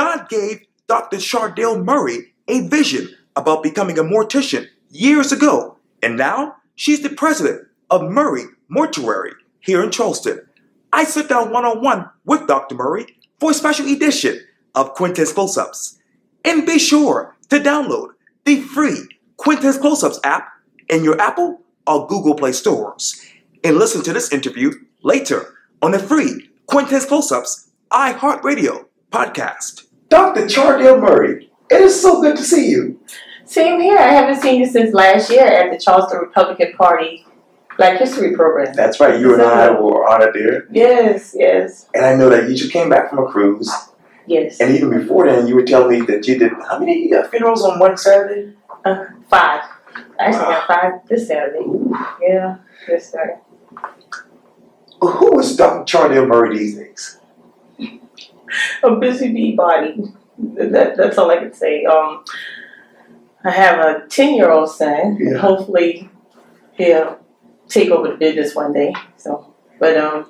God gave Dr. Chardale Murray a vision about becoming a mortician years ago, and now she's the president of Murray Mortuary here in Charleston. I sit down one-on-one with Dr. Murray for a special edition of Quintin's Close-Ups. And be sure to download the free Quintin's Close-Ups app in your Apple or Google Play stores. And listen to this interview later on the free Quintin's Close-Ups iHeartRadio podcast. Dr. Chardale Murray, it is so good to see you. Same here. I haven't seen you since last year at the Charleston Republican Party Black History Program. That's right. You and I were honored there. Yes, yes. And I know that you just came back from a cruise. Yes. And even before then, you were telling me that you did how many funerals on one Saturday? 5. I actually got 5 this Saturday. Yeah, this Saturday. Who is Dr. Chardale Murray these days? A busy bee body. That's all I can say. I have a 10-year-old son. Yeah. Hopefully, he'll take over the business one day. So, but other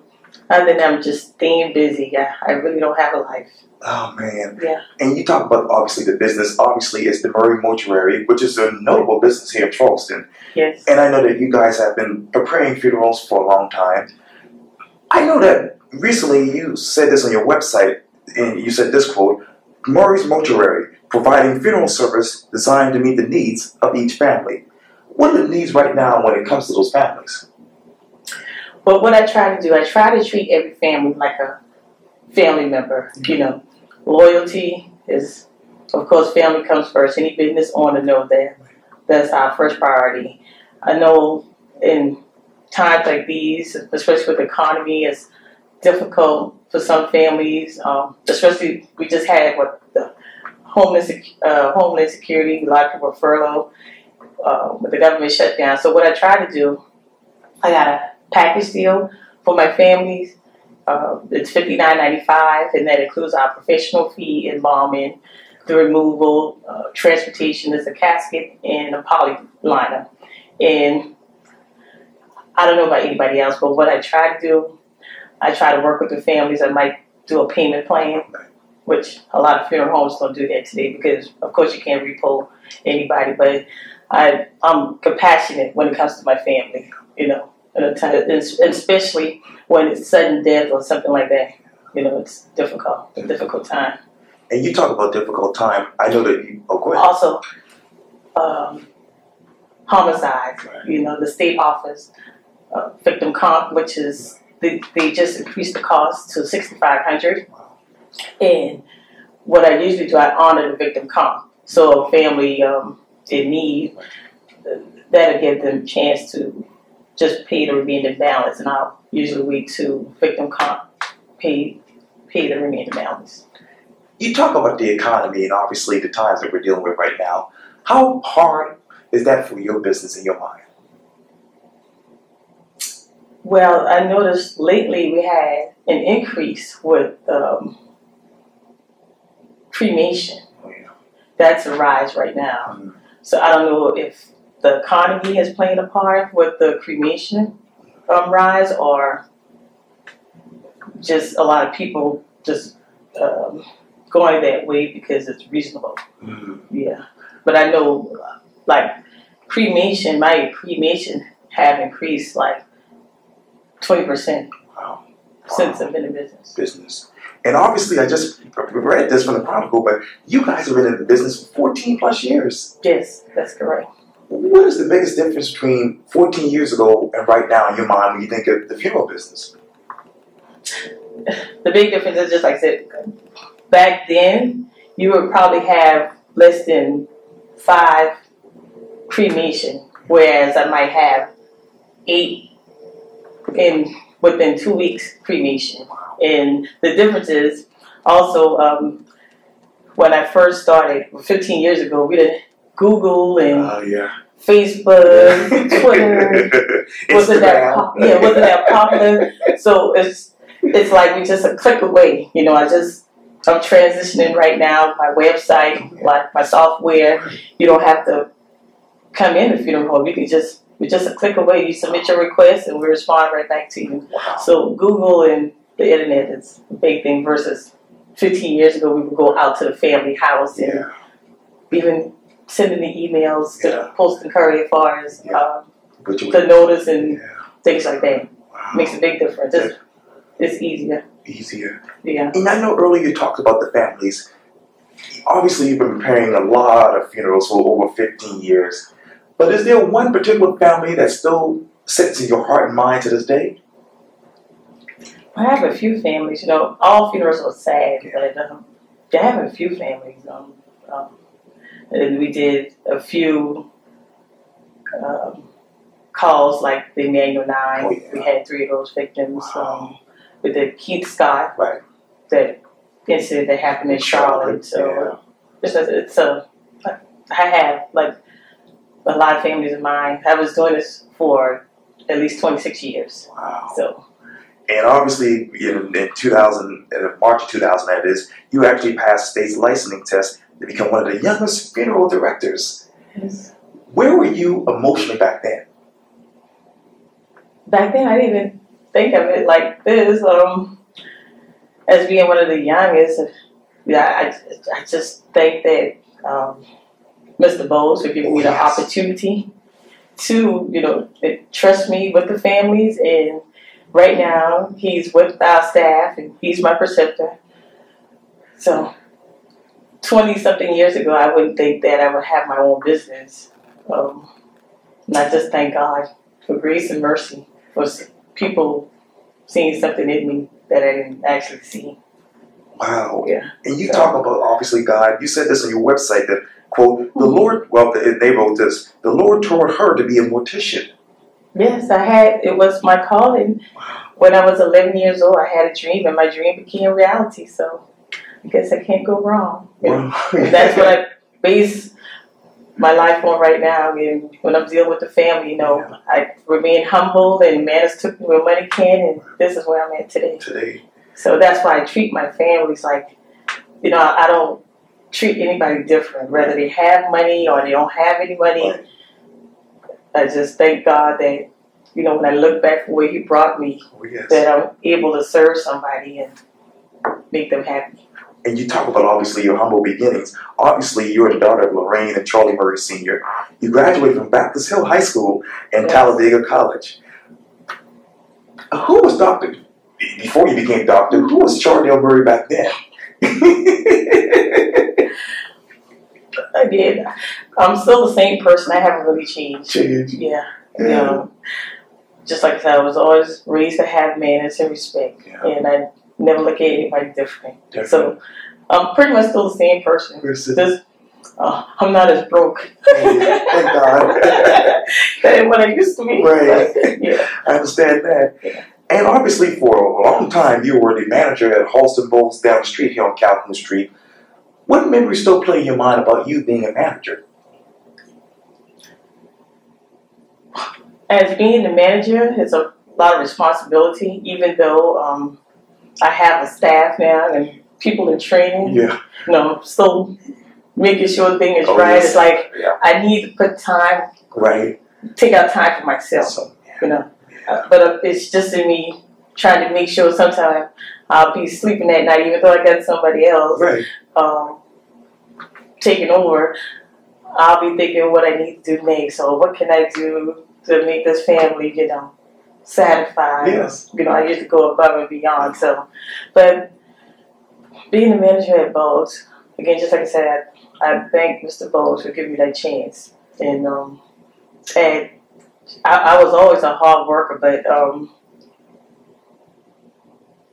than that, I'm just staying busy. Yeah, I really don't have a life. Oh man. Yeah. And you talk about obviously the business. Obviously, it's the Murray Mortuary, which is a notable business here in Charleston. Yes. And I know that you guys have been preparing funerals for a long time. I know that recently you said this on your website, and you said this quote: "Murray's Mortuary, providing funeral service designed to meet the needs of each family." What are the needs right now when it comes to those families? But what I try to do, I try to treat every family like a family member. You know, loyalty is, of course, family comes first. Any business owner knows that. That's our first priority. I know in times like these, especially with the economy, it's difficult for some families. Especially, we just had the homeland security. A lot of people were furloughed with the government shutdown. So what I try to do, I got a package deal for my families. It's $59.95, and that includes our professional fee, embalming, the removal, transportation. There's a casket and a poly liner. And I don't know about anybody else, but what I try to do, I try to work with the families. I might do a payment plan, which a lot of funeral homes don't do that today because, of course, you can't repo anybody. But I'm compassionate when it comes to my family, you know, and especially when it's sudden death or something like that. You know, it's difficult, a difficult time. And you talk about difficult time. I know that you. Oh, go ahead. Also, homicides. Right. You know, the state offers victim comp, which is they just increased the cost to $6,500. Wow. And what I usually do, I honor the victim comp. So a family in need, that'll give them a chance to just pay the remaining balance, and I'll usually wait to victim comp pay the remaining balance. You talk about the economy and obviously the times that we're dealing with right now. How hard is that for your business in your mind? Well, I noticed lately we had an increase with cremation. Oh, yeah. That's a rise right now. Mm-hmm. So I don't know if the economy is playing a part with the cremation rise, or just a lot of people just going that way because it's reasonable. Mm-hmm. Yeah. But I know, like, my cremation have increased like 20%. Wow. Since I've been in business. And obviously, I just read this from the Chronicle, but you guys have been in the business for 14 plus years. Yes, that's correct. What is the biggest difference between 14 years ago and right now in your mind when you think of the funeral business? The big difference is, just like I said, back then, you would probably have less than 5 cremation, whereas I might have 8 within 2 weeks cremation. And the difference is also when I first started 15 years ago, we did Google and Facebook, Twitter. wasn't that popular? So it's like we just a click away. You know, I'm transitioning right now. My website, like my software, you don't have to come in the funeral home. You can just a click away. You submit your request and we respond right back to you. Wow. So Google and the internet is a big thing versus 15 years ago, we would go out to the family house and Yeah. even sending the emails to Yeah. Post and Courier as far as But you, the notice and yeah. things like that. Wow. Makes a big difference. It's easier. Easier. Yeah. And I know earlier you talked about the families. Obviously, you've been preparing a lot of funerals for over 15 years. But is there one particular family that still sits in your heart and mind to this day? I have a few families. You know, all funerals are sad, but I have a few families. And we did a few calls like the Emmanuel 9. Oh, yeah. We had 3 of those victims. Wow. With the Keith Scott, Right. that incident that happened in Charlotte. So I have like a lot of families of mine. I was doing this for at least 26 years. Wow. So. And obviously, in March of 2000, that is, you actually passed state's licensing test to become one of the youngest funeral directors. Yes. Where were you emotionally back then? Back then, I didn't even think of it like this. As being one of the youngest, I just think that Mr. Bowles for giving me the opportunity to, trust me with the families. And right now, he's with our staff and he's my preceptor. So, 20-something years ago, I wouldn't think that I would have my own business. And I just thank God for grace and mercy for people seeing something in me that I didn't actually see. Wow. Yeah. And you talk about, obviously, God. You said this on your website that, quote, the Lord, well, they wrote this, the Lord told her to be a mortician. Yes, it was my calling. When I was 11 years old, I had a dream, and my dream became reality. So I guess I can't go wrong. Wow. That's what I base my life on right now. And when I'm dealing with the family, I remain humble, and man has took me where money can, and this is where I'm at today. So that's why I treat my families like, I don't treat anybody different, whether they have money or they don't have any money. Right. I just thank God that, when I look back from where He brought me, that I'm able to serve somebody and make them happy. And you talk about, obviously, your humble beginnings. Obviously, you're the daughter of Lorraine and Charlie Murray Sr. You graduated from Baptist Hill High School and Talladega College. Who was Dr. Before you became doctor, who was Chardale Murray back then? Again, I'm still the same person. I haven't really changed. Yeah. Just like I said, I was always raised to have manners and respect. Yeah. And I never look at anybody different. So I'm pretty much still the same person. Just, I'm not as broke. Thank God. That ain't what I used to be. Right. But, yeah. I understand that. Yeah. And obviously, for a long time, you were the manager at Halston Bowles down the street here on Calhoun Street. What memories still play in your mind about you being a manager? As being the manager, it's a lot of responsibility, even though I have a staff now and people in training. Yeah. Still making sure things is right. Yes. It's like I need to put time, take out time for myself, so, But it's just in me trying to make sure sometimes I'll be sleeping at night, even though I got somebody else taking over. I'll be thinking what I need to do next. So what can I do to make this family, satisfied? Yes. I used to go above and beyond. So, but being the manager at Bowles, again, just like I said, I thank Mr. Bowles for giving me that chance. And I was always a hard worker, but I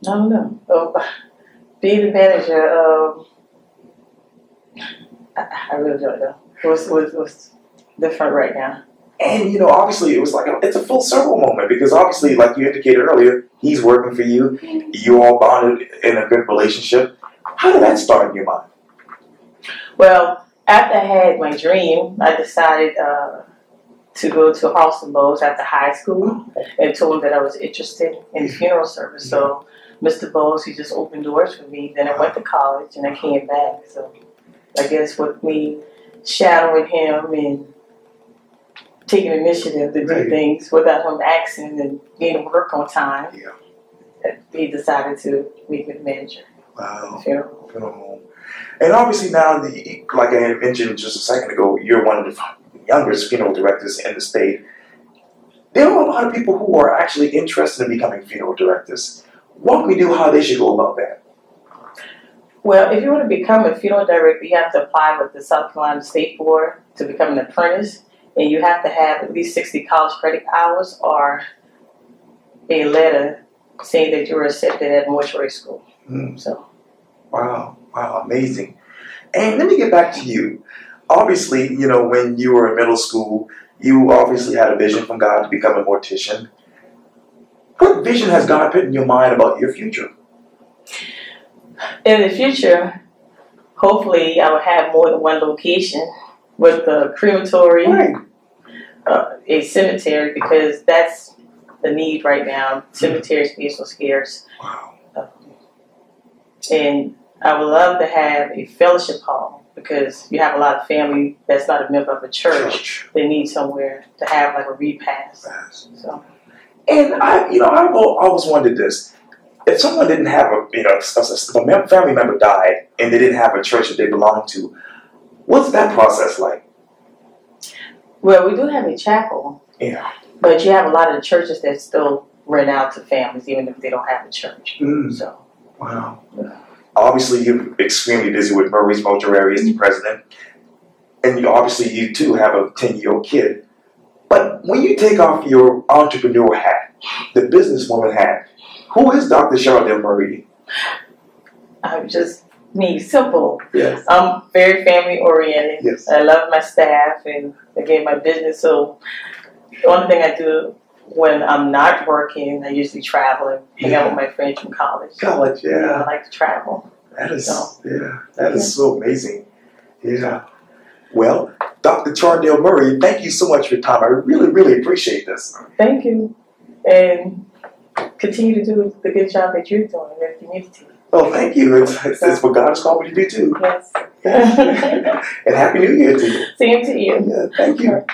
don't know. Being the manager, I really don't know. What's different right now? And, obviously, it was like, it's a full circle moment because obviously, like you indicated earlier, he's working for you. You all bonded in a good relationship. How did that start in your mind? Well, after I had my dream, I decided to go to Halston Bowles after high school and told him that I was interested in the funeral service. So Mr. Bowles, he just opened doors for me. Then I went to college and I came back. So I guess with me shadowing him and taking initiative to do things without him asking and getting to work on time, he decided to make me the manager. Wow. Funeral. Funeral home. And obviously now, like I had mentioned just a second ago, you're one of the youngest funeral directors in the state. There are a lot of people who are actually interested in becoming funeral directors. Walk me through how they should go about that. Well, if you want to become a funeral director, you have to apply with the South Carolina State Board to become an apprentice, and you have to have at least 60 college credit hours or a letter saying that you were accepted at mortuary school. So, wow, amazing. And let me get back to you. Obviously, you know, when you were in middle school, you obviously had a vision from God to become a mortician. What vision has God put in your mind about your future? In the future, hopefully I will have more than one location with a crematory, Right. A cemetery, because that's the need right now. Cemeteries being so scarce. Wow. And I would love to have a fellowship hall, because you have a lot of family that's not a member of a church. They need somewhere to have like a repast. So. And I've always wondered this: if someone didn't have if a family member died and they didn't have a church that they belonged to, what's that process like? Well, we do have a chapel. Yeah. But you have a lot of the churches that still rent out to families, even if they don't have a church. So. Wow. Obviously, you're extremely busy with Murray's Mortuary as the president, and you too have a 10-year-old kid. But when you take off your entrepreneur hat, the businesswoman hat, who is Dr. Chardale Murray? I'm just me, simple. Yes. I'm very family oriented. Yes. I love my staff and again my business. So the only thing I do when I'm not working, I usually travel and hang out with my friends from college. College, yeah. I like to travel. That is so amazing. Yeah. Well, Dr. Chardale Murray, thank you so much for your time. I really, really appreciate this. Thank you. And continue to do the good job that you're doing in the community. Oh, thank you. It's what God has called me to do, too. Yes. And Happy New Year to you. Same to you. Yeah, thank you.